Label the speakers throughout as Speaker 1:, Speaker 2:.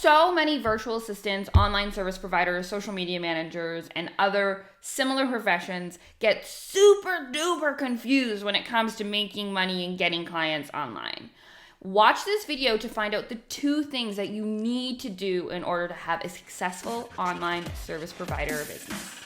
Speaker 1: So many virtual assistants, online service providers, social media managers, and other similar professions get super duper confused when it comes to making money and getting clients online. Watch this video to find out the 2 things that you need to do in order to have a successful online service provider business.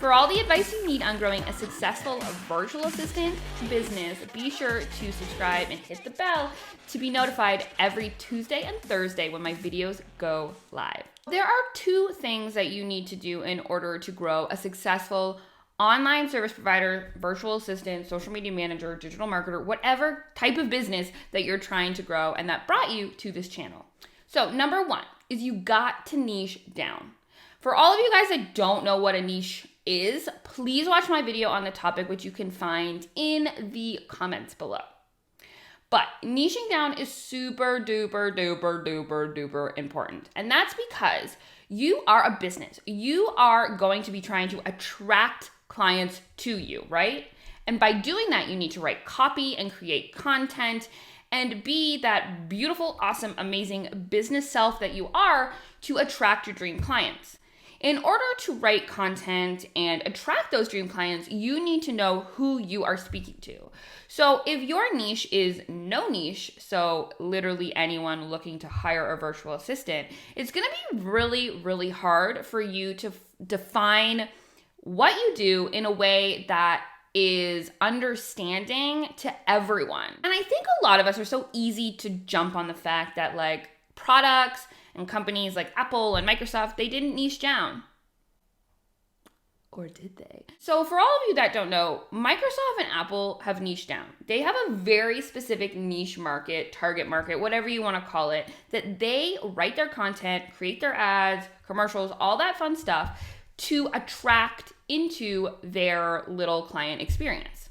Speaker 1: For all the advice you need on growing a successful virtual assistant business, be sure to subscribe and hit the bell to be notified every Tuesday and Thursday when my videos go live. There are 2 things that you need to do in order to grow a successful online service provider, virtual assistant, social media manager, digital marketer, whatever type of business that you're trying to grow and that brought you to this channel. So number 1 is you got to niche down. For all of you guys that don't know what a niche is, please watch my video on the topic, which you can find in the comments below. But niching down is super duper duper duper duper important. And that's because you are a business. You are going to be trying to attract clients to you, right? And by doing that, you need to write copy and create content and be that beautiful, awesome, amazing business self that you are to attract your dream clients. In order to write content and attract those dream clients, you need to know who you are speaking to. So if your niche is no niche, so literally anyone looking to hire a virtual assistant, it's going to be really, really hard for you to define what you do in a way that is understanding to everyone. And I think a lot of us are so easy to jump on the fact that like products and companies like Apple and Microsoft, they didn't niche down. Or did they? So for all of you that don't know, Microsoft and Apple have niched down. They have a very specific niche market, target market, whatever you want to call it, that they write their content, create their ads, commercials, all that fun stuff to attract into their little client experience.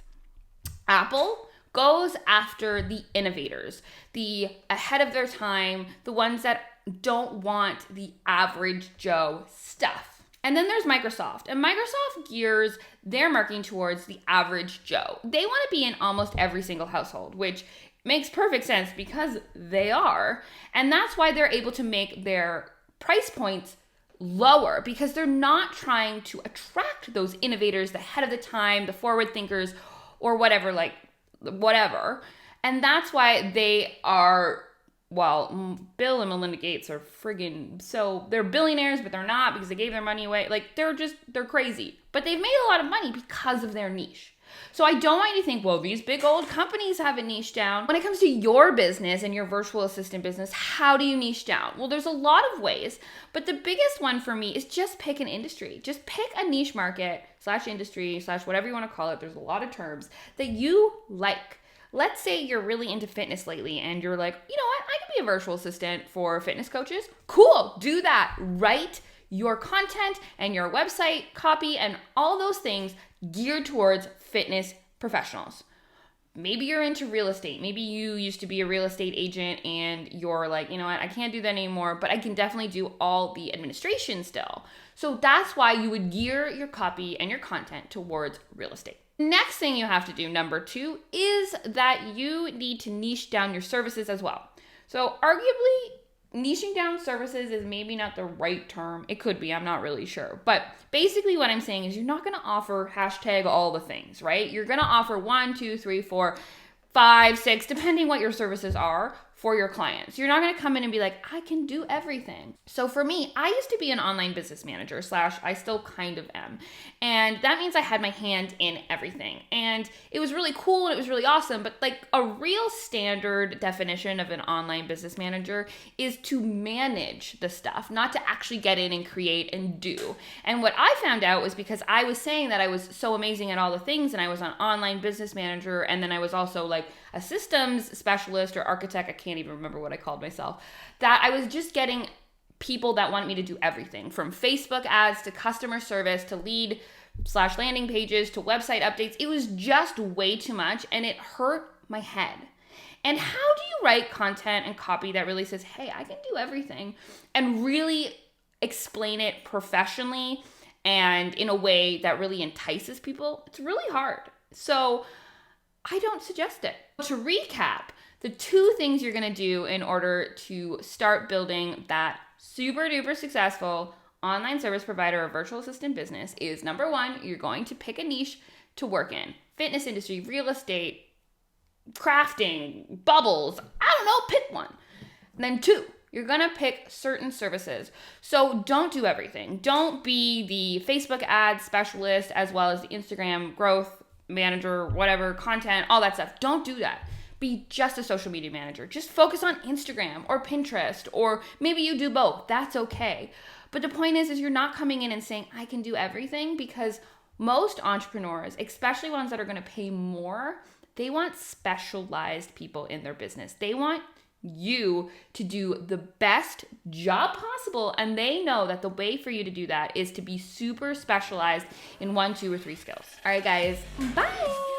Speaker 1: Apple goes after the innovators, the ahead of their time, the ones that don't want the average Joe stuff. And then there's Microsoft, and Microsoft gears their marketing towards the average Joe. They want to be in almost every single household, which makes perfect sense because they are. And that's why they're able to make their price points lower, because they're not trying to attract those innovators, the head of the time, the forward thinkers, or whatever. And that's why they are, well, Bill and Melinda Gates are they're billionaires, but they're not because they gave their money away. Like, they're crazy. But they've made a lot of money because of their niche. So I don't want you to think, well, these big old companies have a niche down. When it comes to your business and your virtual assistant business, how do you niche down? Well, there's a lot of ways, but the biggest one for me is just pick an industry. Just pick a niche market / industry / whatever you want to call it. There's a lot of terms that you like. Let's say you're really into fitness lately and you're like, you know what? I could be a virtual assistant for fitness coaches. Cool, do that. Write your content and your website copy and all those things geared towards fitness professionals. Maybe you're into real estate. Maybe you used to be a real estate agent and you're like, you know what? I can't do that anymore, but I can definitely do all the administration still. So that's why you would gear your copy and your content towards real estate. Next thing you have to do, number 2, is that you need to niche down your services as well. So arguably, niching down services is maybe not the right term. It could be, I'm not really sure. But basically what I'm saying is you're not going to offer #all the things, right? You're going to offer 1, 2, 3, 4, 5, 6, depending what your services are for your clients. You're not going to come in and be like, I can do everything. So for me, I used to be an online business manager / I still kind of am. And that means I had my hand in everything. And it was really cool and it was really awesome. But like a real standard definition of an online business manager is to manage the stuff, not to actually get in and create and do. And what I found out was because I was saying that I was so amazing at all the things and I was an online business manager and then I was also like a systems specialist or architect, I can't even remember what I called myself, that I was just getting people that wanted me to do everything from Facebook ads to customer service to lead / landing pages to website updates. It was just way too much and it hurt my head. And how do you write content and copy that really says, hey, I can do everything, and really explain it professionally and in a way that really entices people? It's really hard. So I don't suggest it. To recap, the 2 things you're going to do in order to start building that super duper successful online service provider or virtual assistant business is, number 1, you're going to pick a niche to work in. Fitness industry, real estate, crafting, bubbles, I don't know, pick one. And then 2, you're going to pick certain services. So don't do everything. Don't be the Facebook ad specialist as well as the Instagram growth manager, whatever, content, all that stuff. Don't do that. Be just a social media manager. Just focus on Instagram or Pinterest, or maybe you do both. That's okay. But the point is you're not coming in and saying, I can do everything, because most entrepreneurs, especially ones that are going to pay more, they want specialized people in their business. They want you to do the best job possible, and they know that the way for you to do that is to be super specialized in 1, 2, or 3 skills. All right, guys, bye.